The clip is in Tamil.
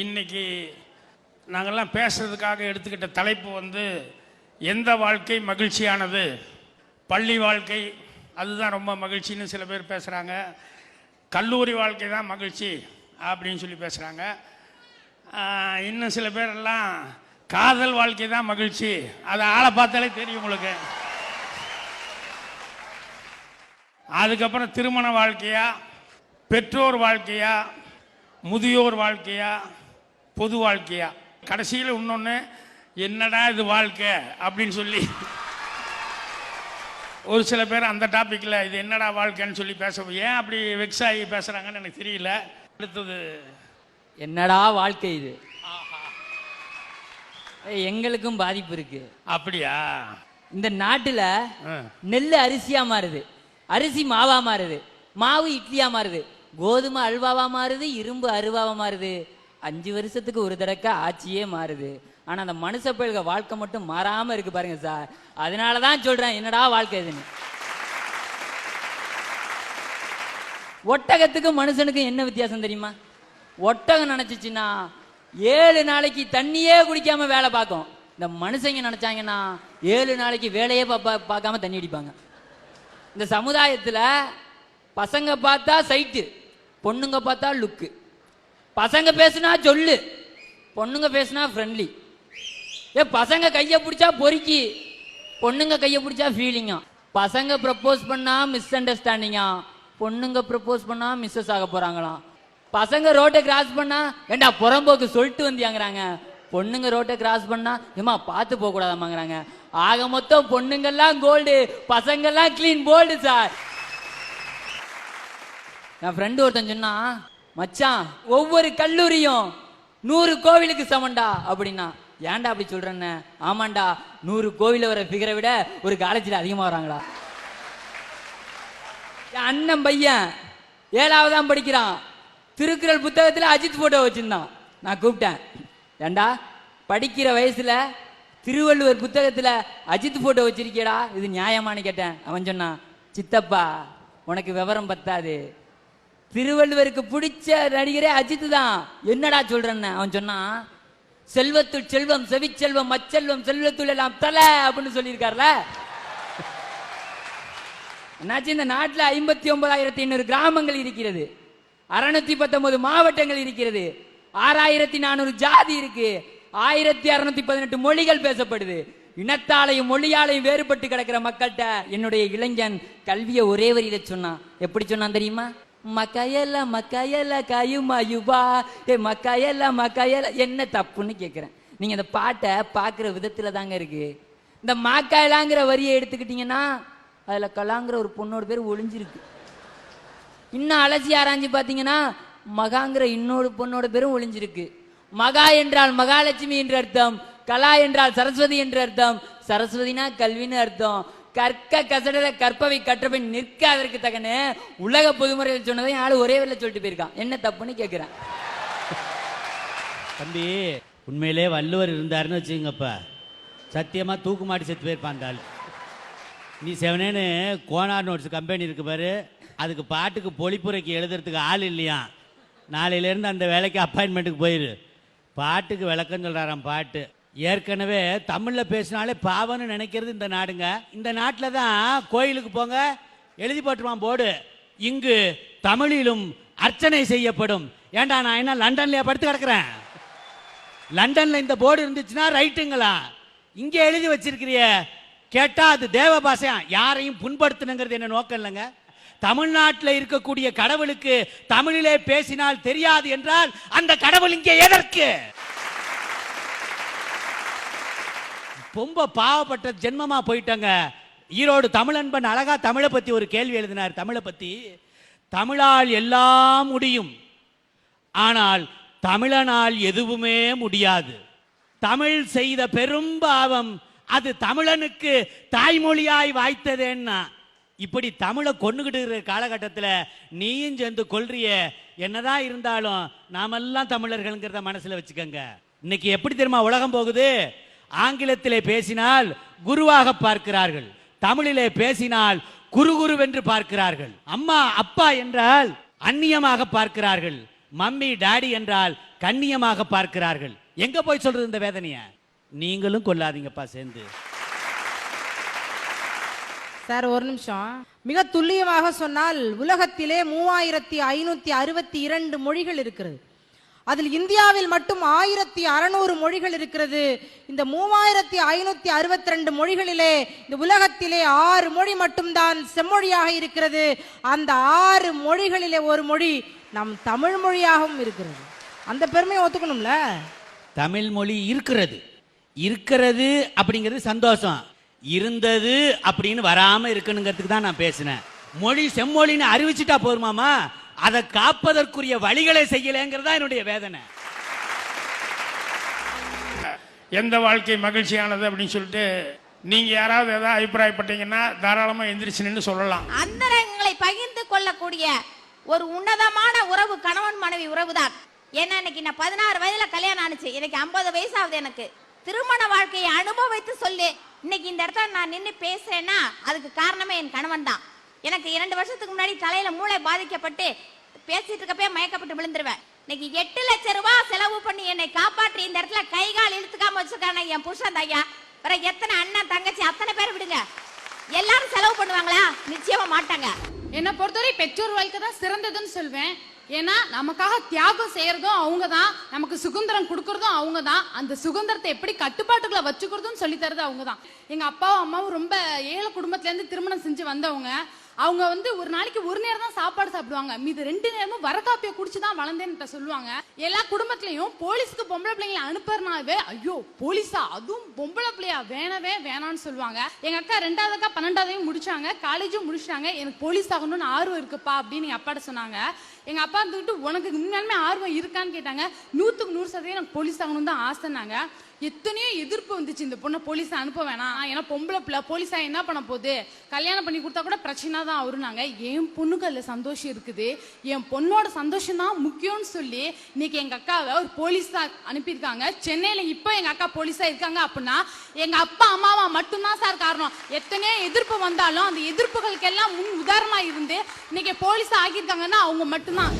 இன்னைக்கு நாங்கள்லாம் பேசுறதுக்காக எடுத்துக்கிட்ட தலைப்பு வந்து எந்த வாழ்க்கை மகிழ்ச்சியானது. பள்ளி வாழ்க்கை அதுதான் ரொம்ப மகிழ்ச்சின்னு சில பேர் பேசுகிறாங்க. கல்லூரி வாழ்க்கை தான் மகிழ்ச்சி அப்படின்னு சொல்லி பேசுகிறாங்க. இன்னும் சில பேரெல்லாம் காதல் வாழ்க்கை தான் மகிழ்ச்சி, அதை ஆளை பார்த்தாலே தெரியும் உங்களுக்கு. அதுக்கப்புறம் திருமண வாழ்க்கையா, பெற்றோர் வாழ்க்கையா, முதியோர் வாழ்க்கையா, பொது வாழ்க்கையா, கடைசியில் இன்னொன்று என்னடா இது வாழ்க்கை அப்படின்னு சொல்லி ஒரு சில பேர் அந்த டாப்பிக்கில் இது என்னடா வாழ்க்கைன்னு சொல்லி ஏன் அப்படி வெக்ஸ் ஆகி பேசுகிறாங்கன்னு எனக்கு தெரியல. அடுத்தது என்னடா வாழ்க்கை இது, எங்களுக்கும் பாதிப்பு இருக்கு. அப்படியா? இந்த நாட்டுல நெல்லு அரிசியா மாறுது, அரிசி மாவா மாறுது, மாவு இட்லியா மாறுது, கோதுமை அல்வாவா மாறுது, இரும்பு அருவாவா மாறுது. 5 வருஷத்துக்கு ஒரு தடக்க ஆட்சியே மாறுது. ஆனா அந்த மனுஷ பயல்க வாழ்க்கை மட்டும் மாறாம இருக்கு பாருங்க சார். அதனாலதான் சொல்றேன் என்னடா வாழ்க்கை இதுன்னு. ஒட்டகத்துக்கும் மனுஷனுக்கும் என்ன வித்தியாசம் தெரியுமா? ஒட்டகம் நினைச்சிச்சுன்னா 7 நாளைக்கு தண்ணியே குடிக்காம வேலை பார்க்கும். இந்த மனுஷங்க நினைச்சாங்கன்னா 7 நாளைக்கு வேலையே பார்க்காம தண்ணி அடிப்பாங்க. இந்த சமுதாயத்துல பசங்க பார்த்தா சைட்டு, பொண்ணுங்க பார்த்தா லுக்கு. பசங்க பேசுனா சொல்லு, பொண்ணுங்க பேசுனா ஃப்ரெண்ட்லி. பசங்க கையை பிடிச்சா பொறுக்கி, பொண்ணுங்க கையை பிடிச்சா ஃபீலிங்கா. பசங்க ப்ரப்போஸ் பண்ணா மிஸ் அண்டர்ஸ்டாண்டிங்கா, பொண்ணுங்க ப்ரப்போஸ் பண்ணா மிஸ்ஸஸ் ஆக போறாங்களாம். பசங்க ரோட்டை கிராஸ் பண்ணா ஏண்டா புறம்போக்கு சொல்லிட்டு வந்தியாங்கிறாங்க, பொண்ணுங்க ரோட்டை கிராஸ் பண்ணா ஏமா பார்த்து போக கூடாதாமாங்கிறாங்க. ஆக மொத்தம் பொண்ணுங்கெல்லாம் கோல்டு, பசங்கெல்லாம் கிளீன் போல்டு சார். என் ஃப்ரெண்டு ஒருத்தன் சொன்னா, மச்சான் ஒவ்வொரு கல்லூரியும் 100 கோவிலுக்கு சமண்டா அப்படின்னா. ஏன்டா அப்படி சொல்றேன்னு? ஆமாண்டா, 100 கோவில வர ஃபிகரை விட ஒரு காலேஜில் அதிகமா வராங்களா. என் அண்ணன் பையன் 7ஆவதான் படிக்கிறான். திருக்குறள் புத்தகத்துல அஜித் போட்டோ வச்சிருந்தான். நான் கூப்பிட்டேன், ஏண்டா படிக்கிற வயசுல திருவள்ளுவர் புத்தகத்துல அஜித் போட்டோ வச்சிருக்கியடா, இது நியாயமானு கேட்டேன். அவன் சொன்னான், சித்தப்பா உனக்கு விவரம் பத்தாது, திருவள்ளுவருக்கு பிடிச்ச நடிகரே அஜித் தான், என்னடா சொல்றேன்னு. அவன் சொன்னான், செல்வத்துள் செல்வம் செவிச்செல்வம் மச்செல்வம் செல்வத்துள் எல்லாம் தலை அப்படின்னு சொல்லியிருக்காருல. என்னாச்சு, இந்த நாட்டில் 59,800 கிராமங்கள் இருக்கிறது, 619 மாவட்டங்கள் இருக்கிறது, 6,400 ஜாதி இருக்கு, 1,618 மொழிகள் பேசப்படுது. இனத்தாலையும் மொழியாலையும் வேறுபட்டு கிடக்கிற மக்கள்கிட்ட என்னுடைய இளைஞன் கல்வியை ஒரே வரியில சொன்னான். எப்படி சொன்னான் தெரியுமா? மக்காயல்ல மக்காயல்ல காயுமாயுபா, மக்காயல்ல மக்காயல்ல. என்ன தப்புன்னு கேட்கிறேன். நீங்க இந்த பாட்டை பாக்குற விதத்துல தாங்க இருக்கு. இந்த மாக்காயலாங்கிற வரியை எடுத்துக்கிட்டீங்கன்னா அதுல கலாங்கிற ஒரு பொண்ணோட பேர் ஒளிஞ்சிருக்கு. இன்னும் அலசி ஆராய்ஞ்சு பாத்தீங்கன்னா மகாங்கிற இன்னொரு பொண்ணோட பேரும் ஒளிஞ்சிருக்கு. மகா என்றால் மகாலட்சுமி என்று அர்த்தம், கலா என்றால் சரஸ்வதி என்று அர்த்தம், சரஸ்வதினா கல்வின்னு அர்த்தம். கற்க கசடர கற்பவை கற்றபின் நிற்க அதற்கு தகனு உலக பொதுமுறையில் சொன்னதை ஆளு ஒரே வேலை சொல்லிட்டு போயிருக்கான். என்ன தப்புன்னு கேட்கிறேன். தம்பி, உண்மையிலே வள்ளுவர் இருந்தாருன்னு வச்சுங்கப்ப சத்தியமா தூக்கு மாட்டி செத்து போயிருப்பான். நீ செவனேன்னு கோனார் நோட்ஸ் கம்பெனி இருக்கு பாரு, அதுக்கு பாட்டுக்கு பொழிப்புரைக்கு எழுதுறதுக்கு ஆள் இல்லையா. நாளையிலேருந்து அந்த வேலைக்கு அப்பாயின்மெண்ட்டுக்கு போயிரு. பாட்டுக்கு விளக்கம் சொல்றாராம். பாட்டு ஏற்கனவே தமிழில் பேசினாலே பாவம்னு நினைக்கிறது இந்த நாடுங்க. இந்த நாட்டில் தான் கோயிலுக்கு போங்க எழுதி போட்டுருவான் போர்டு, இங்கு தமிழிலும் அர்ச்சனை செய்யப்படும். ஏண்டா நான் என்ன லண்டன்லயா படுத்து கிடக்குறேன்? லண்டன்ல இந்த போர்டு இருந்துச்சுன்னா ரைட்டுங்களா, இங்கே எழுதி வச்சிருக்கிறிய கேட்டா அது தேவ பாஷையா. யாரையும் புண்படுத்தணுங்கிறது என்ன நோக்கம் இல்லைங்க. தமிழ்நாட்டில் இருக்கக்கூடிய கடவுளுக்கு தமிழிலே பேசினால் தெரியாது என்றால் அந்த கடவுள் இங்கே எதற்கு? ரொம்ப பாவப்பட்ட ஜென்மமா போயிட்டாங்க. ஈரோடு தமிழன்பன் அழகா தமிழை பத்தி ஒரு கேள்வி எழுதினார். தமிழை பத்தி, தமிழால் எல்லாம் முடியும், ஆனால் தமிழனால் எதுவுமே முடியாது. தமிழ் செய்த பெரும் பாவம் அது தமிழனுக்கு தாய்மொழியாய் வாய்த்ததேன்னா. இப்படி தமிழை கொண்டுகிட்டு இருக்கிற காலகட்டத்தில் நீயும் சேர்ந்து கொள்றிய. என்னதான் இருந்தாலும் நாமெல்லாம் தமிழர்கள்ங்கிறத மனசுல வச்சுக்கோங்க. இன்னைக்கு எப்படி தெரியுமா உலகம் போகுது? ஆங்கிலத்திலே பேசினால் குருவாக பார்க்கிறார்கள், தமிழிலே பேசினால் குரு குருவென்று பார்க்கிறார்கள். அம்மா அப்பா என்றால் அந்நியமாக பார்க்கிறார்கள். மம்மி டாடி என்றால் கண்ணியமாக பார்க்கிறார்கள். எங்க போய் சொல்றது இந்த வேதனைய? நீங்களும் கொல்லாதீங்கப்பா சேர்ந்து. சார் ஒரு நிமிஷம். மிக துல்லியமாக சொன்னால் உலகத்திலே 3562 மொழிகள் இருக்கிறது. அதில் இந்தியாவில் மட்டும் 1600 மொழிகள் இருக்கிறது. இந்த 3562 மொழிகளிலே இந்த உலகத்திலே 6 மொழி மட்டும்தான் செம்மொழியாக இருக்கிறது. அந்த 6 மொழிகளிலே ஒரு மொழி நம் தமிழ் மொழியாகவும் இருக்கிறது. அந்த பெருமையை ஒத்துக்கணும்ல. தமிழ் மொழி இருக்கிறது அப்படிங்கிறது சந்தோஷம். இருந்தது அப்படின்னு வராம இருக்கணுங்கிறதுக்கு தான் நான் பேசினேன். மொழி செம்மொழின்னு அறிவிச்சுட்டா போருமாமா, அதை காப்பதற்குரிய வழிகளை செய்யலைங்கிறதா என்னுடைய வேதனை. எந்த வாழ்க்கை மகிழ்ச்சியானது அப்படின்னு சொல்லிட்டு நீங்க யாராவது ஏதாவது அபிப்பிராயப்பட்டீங்கன்னா தாராளமா எந்திரிச்சு நின்று சொல்லலாம். அந்தரங்களை பகிர்ந்து கொள்ளக்கூடிய ஒரு உன்னதமான உறவு கணவன் மனைவி உறவுதான். ஏன்னா இன்னைக்கு நான் 16 வயதுல கல்யாணம் ஆனிச்சு, இன்னைக்கு 50 வயசாகுது. எனக்கு திருமண வாழ்க்கையை அனுபவித்து சொல்லி இன்னைக்கு இந்த இடத்துல நான் நின்று பேசுறேன்னா அதுக்கு காரணமே என் கணவன் தான். எனக்கு 2 வருஷத்துக்கு முன்னாடி தலையில மூளை பாதிக்கப்பட்டு பேசிட்டு இருக்கப்பே மயக்கப்பட்டு விழுந்துருவேன். இன்னைக்கு 8 லட்சம் ரூபாய் செலவு பண்ணி என்னை காப்பாற்றி இந்த இடத்துல கை கால் இழுத்துக்காம வச்சிருக்காங்க என் புருஷன் ஐயா. வேற எத்தனை அண்ணன் தங்கச்சி அத்தனை பேர் விடுங்க, எல்லாரும் செலவு பண்ணுவாங்களா? நிச்சயமா மாட்டாங்க. என்னை பொறுத்தவரை பெற்றோர் வாழ்க்கை தான் சிறந்ததுன்னு சொல்வேன். ஏன்னா நமக்காக தியாகம் செய்யறதும் அவங்க தான், நமக்கு சுதந்திரம் கொடுக்கறதும் அவங்க தான், அந்த சுதந்திரத்தை எப்படி கட்டுப்பாட்டுக்குள்ள வச்சுக்கிறதும் சொல்லி தரது அவங்க தான். எங்க அப்பாவும் அம்மாவும் ரொம்ப ஏழை குடும்பத்துல இருந்து திருமணம் செஞ்சு வந்தவங்க. அவங்க ஒரு நாளைக்கு ஒரு நேரம் தான் சாப்பாடு சாப்பிடுவாங்க, மீது 2 நேரமும் வரக்காப்பியை குடிச்சுதான் வளர்ந்தேன்னு சொல்லுவாங்க. எல்லா குடும்பத்திலையும் போலீஸ்க்கு பொம்பளை பிள்ளைங்களை அனுப்புறனாவே ஐயோ போலீஸா, அதுவும் பொம்பளை பிள்ளையா, வேணவே வேணான்னு சொல்லுவாங்க. எங்க அக்கா 2வது அக்கா 12வது முடிச்சாங்க, காலேஜும் முடிச்சாங்க. எனக்கு போலீஸ் ஆகணும்னு ஆர்வம் இருக்குப்பா அப்படின்னு எங்க அப்பாட்ட சொன்னாங்க. எங்க அப்பா இருந்துட்டு உனக்கு உண்மையாலுமே ஆர்வம் இருக்கான்னு கேட்டாங்க. 100க்கு 100% எனக்கு போலீஸ் ஆகணும் தான் ஆசைனாங்க. எத்தனையோ எதிர்ப்பு வந்துச்சு, இந்த பொண்ணை போலீஸ் அனுப்ப வேணாம், ஏன்னா பொம்பளை பிள்ளை போலீஸா என்ன பண்ண போகுது, கல்யாணம் பண்ணி கொடுத்தா கூட பிரச்சனை தான் வருனாங்க. என் பொண்ணுக்கு அதுல சந்தோஷம் இருக்குது, என் பொண்ணோட சந்தோஷம் தான் முக்கியம்னு சொல்லி இன்னைக்கு எங்க அக்காவை ஒரு போலீஸா அனுப்பியிருக்காங்க. சென்னையில இப்போ எங்க அக்கா போலீஸா இருக்காங்க அப்படின்னா எங்க அப்பா அம்மாவா மட்டும்தான் சார் காரணம். எத்தனையோ எதிர்ப்பு வந்தாலும் அந்த எதிர்ப்புகளுக்கெல்லாம் முன் உதாரணமா இருந்து இன்னைக்கு போலீஸா ஆகியிருக்காங்கன்னா அவங்க மட்டும்தான்.